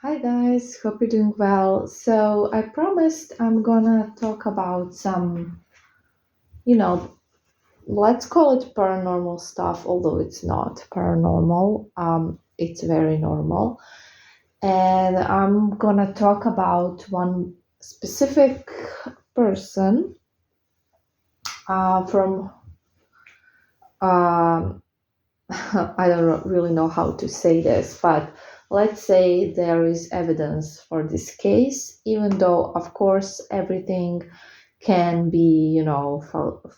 Hi guys, hope you're doing well. So I promised I'm gonna talk about some, you know, let's call it paranormal stuff, although it's not paranormal. It's very normal. And I'm gonna talk about one specific person from um, I don't really know how to say this, but let's say there is evidence for this case, even though, of course, everything can be,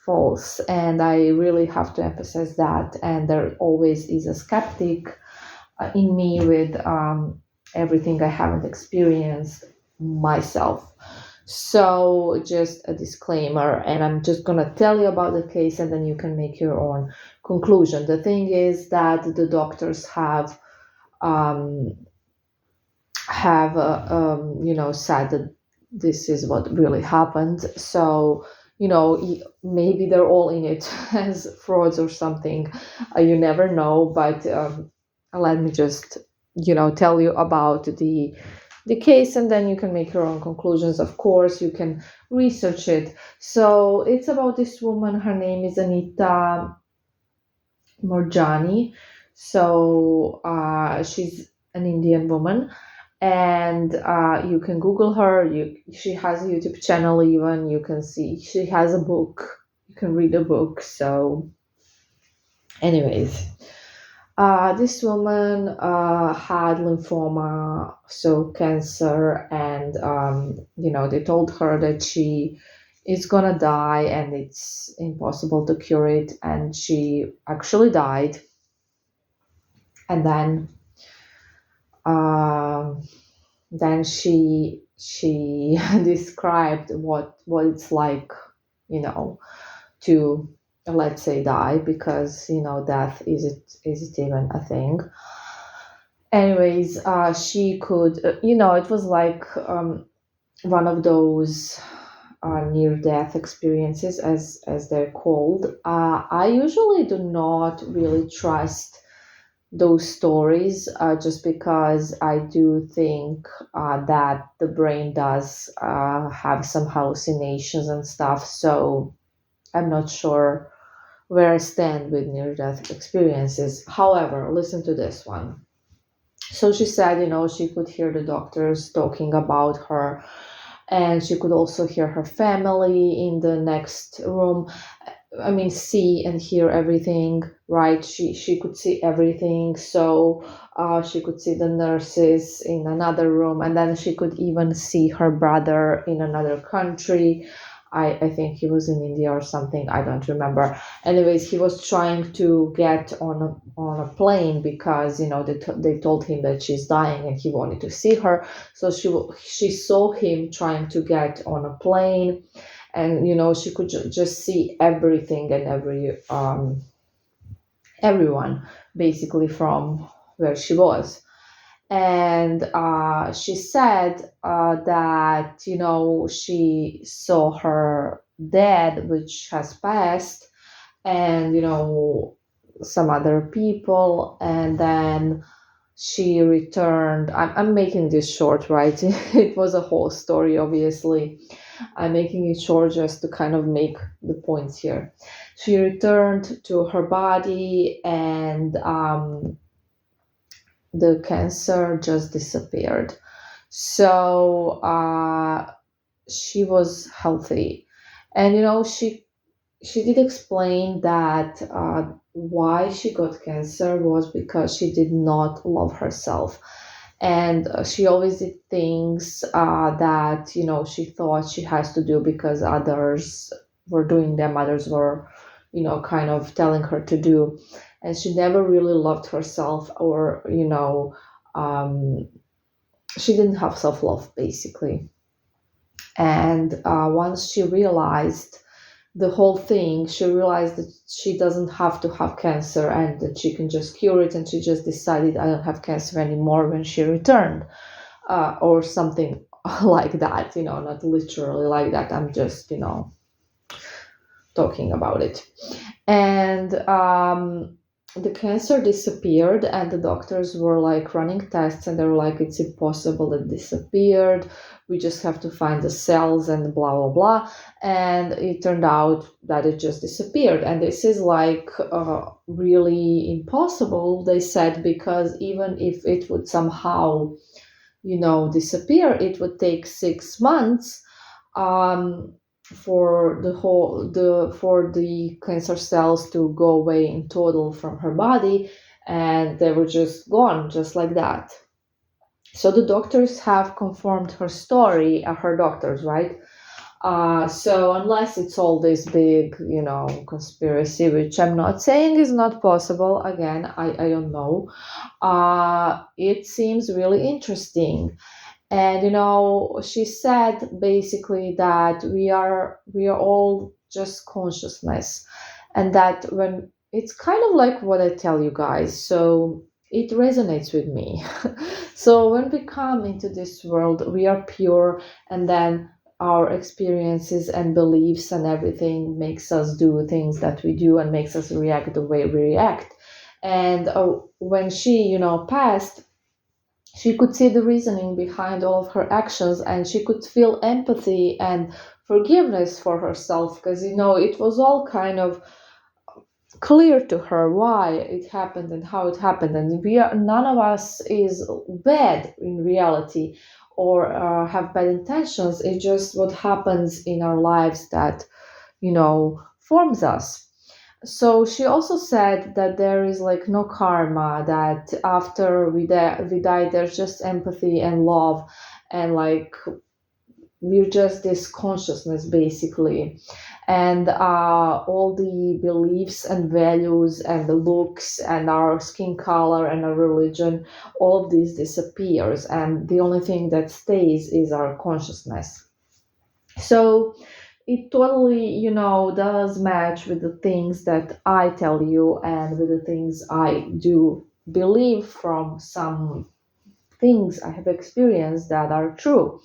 false. And I really have to emphasize that. And there always is a skeptic in me with everything I haven't experienced myself. So, just a disclaimer, and I'm just gonna tell you about the case, and then you can make your own conclusion. The thing is that the doctors um, have said that this is what really happened. So, maybe they're all in it as frauds or something. You never know. But let me just tell you about the case, and then you can make your own conclusions. Of course, you can research it. So it's about this woman. Her name is Anita Moorjani. So she's an Indian woman, and you can Google her. She has a YouTube channel. Even you can see she has a book. You can read a book. So, anyways, this woman had lymphoma, so cancer, and they told her that she is gonna die and it's impossible to cure it, and she actually died. And um, then she described what it's like, you know, to, let's say, die, because death is it even a thing? Anyways, she could, it was like one of those near death experiences, as they're called. I usually do not really trust those stories, just because I do think that the brain does have some hallucinations and stuff. So I'm not sure where I stand with near death experiences. However, listen to this one. So she said, she could hear the doctors talking about her, and she could also hear her family in the next room. I mean, see and hear everything, right? She could see everything. So she could see the nurses in another room, and then she could even see her brother in another country. I think he was in India or something. I don't remember. Anyways, he was trying to get on a plane, because they told him that she's dying and he wanted to see her. So she saw him trying to get on a plane, and she could just see everything and everyone, basically, from where she was. And she said that she saw her dad, which has passed, and some other people, and then she returned. I'm making this short, right? It was a whole story, obviously. I'm making it short just to kind of make the points here. She returned to her body, and the cancer just disappeared. So she was healthy, and she did explain that why she got cancer was because she did not love herself. And she always did things that she thought she has to do because others were doing them, others were kind of telling her to do. And she never really loved herself, or um, she didn't have self-love, basically. And once she realized the whole thing, she realized that she doesn't have to have cancer and that she can just cure it. And she just decided, I don't have cancer anymore, when she returned, or something like that. Not literally like that. I'm just, talking about it. And the cancer disappeared, and the doctors were like running tests, and they were like, it's impossible, it disappeared, we just have to find the cells and blah blah blah. And it turned out that it just disappeared, and this is like really impossible, they said, because even if it would somehow, disappear, it would take 6 months, um, for the cancer cells to go away in total from her body, and they were just gone just like that. So the doctors have confirmed her story, her doctors, right? So unless it's all this big, conspiracy, which I'm not saying is not possible, again, I don't know. It seems really interesting. And she said basically that we are all just consciousness, and that when it's kind of like what I tell you guys, so it resonates with me. So when we come into this world, we are pure, and then our experiences and beliefs and everything makes us do things that we do and makes us react the way we react. And when she passed, she could see the reasoning behind all of her actions, and she could feel empathy and forgiveness for herself, because it was all kind of clear to her why it happened and how it happened. And none of us is bad in reality, or have bad intentions. It's just what happens in our lives that forms us. So she also said that there is like no karma, that after we die, there's just empathy and love, and like we're just this consciousness basically. And all the beliefs and values and the looks and our skin color and our religion, all of this disappears, and the only thing that stays is our consciousness. So it totally, does match with the things that I tell you and with the things I do believe from some things I have experienced that are true.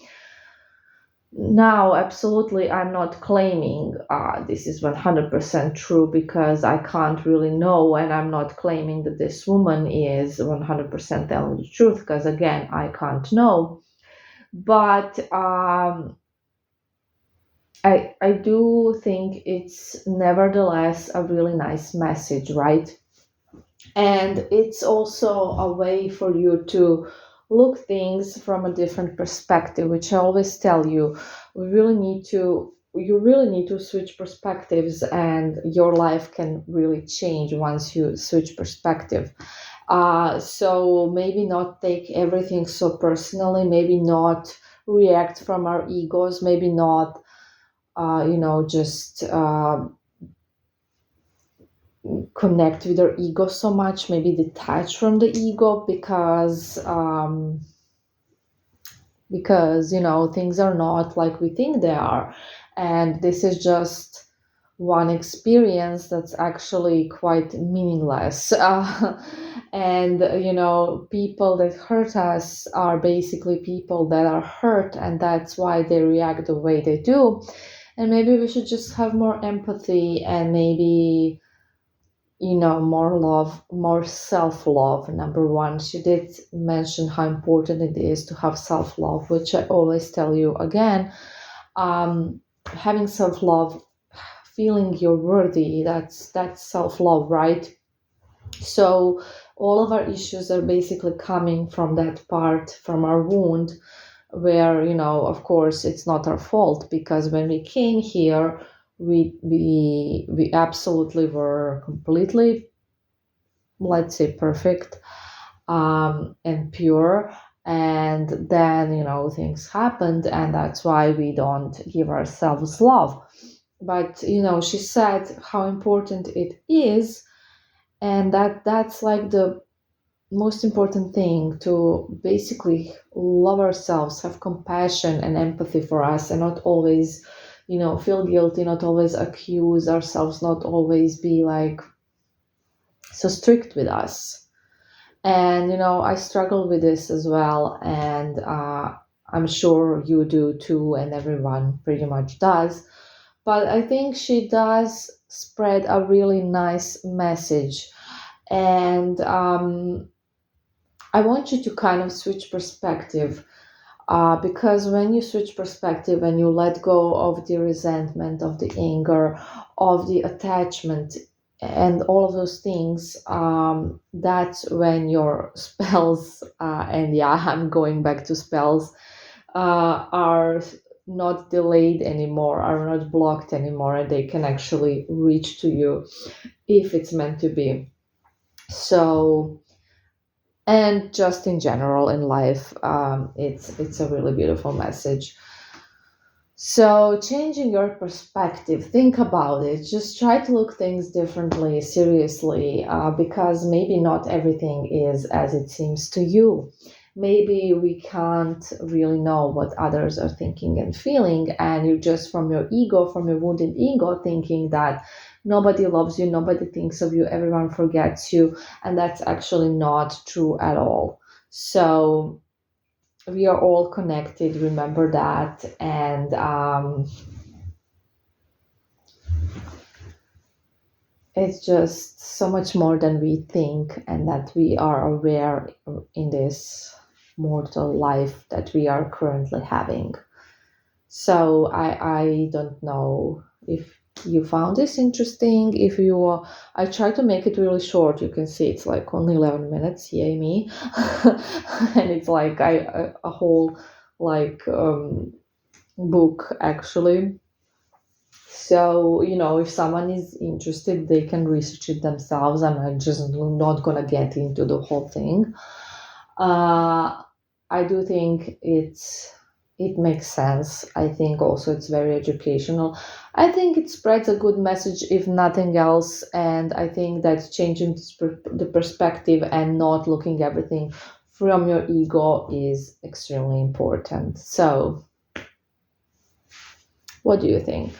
Now, absolutely, I'm not claiming this is 100% true, because I can't really know, and I'm not claiming that this woman is 100% telling the truth, because again, I can't know. But I do think it's nevertheless a really nice message, right? And it's also a way for you to look things from a different perspective, which I always tell you, you really need to switch perspectives, and your life can really change once you switch perspective. So maybe not take everything so personally, maybe not react from our egos, maybe not just connect with our ego so much, maybe detach from the ego, because things are not like we think they are, and this is just one experience that's actually quite meaningless. And people that hurt us are basically people that are hurt, and that's why they react the way they do. And maybe we should just have more empathy, and maybe more love, more self-love. Number one, she did mention how important it is to have self-love, which I always tell you again. Having self-love, feeling you're worthy, that's self-love, right? So all of our issues are basically coming from that part, from our wound, where of course it's not our fault, because when we came here, we absolutely were completely, let's say, perfect, and pure. And then things happened, and that's why we don't give ourselves love. But she said how important it is, and that's like the most important thing, to basically love ourselves, have compassion and empathy for us, and not always feel guilty, not always accuse ourselves, not always be like so strict with us. And I struggle with this as well, and I'm sure you do too, and everyone pretty much does. But I think she does spread a really nice message. And I want you to kind of switch perspective, because when you switch perspective and you let go of the resentment, of the anger, of the attachment, and all of those things, that's when your spells, and yeah, I'm going back to spells, are not delayed anymore, are not blocked anymore, and they can actually reach to you if it's meant to be. So, and just in general in life, it's a really beautiful message. So, changing your perspective, think about it. Just try to look things differently, seriously, because maybe not everything is as it seems to you. Maybe we can't really know what others are thinking and feeling, and you just from your ego, from your wounded ego, thinking that nobody loves you, nobody thinks of you, everyone forgets you, and that's actually not true at all. So, we are all connected, remember that. And it's just so much more than we think, and that we are aware in this mortal life that we are currently having. So I don't know if you found this interesting. If you I try to make it really short. You can see it's like only 11 minutes, yay me. And it's like a whole like book actually. So, if someone is interested, they can research it themselves. I'm just not gonna get into the whole thing. Uh, I do think it makes sense. I think also it's very educational. I think it spreads a good message, if nothing else. And I think that changing the perspective and not looking everything from your ego is extremely important. So, what do you think?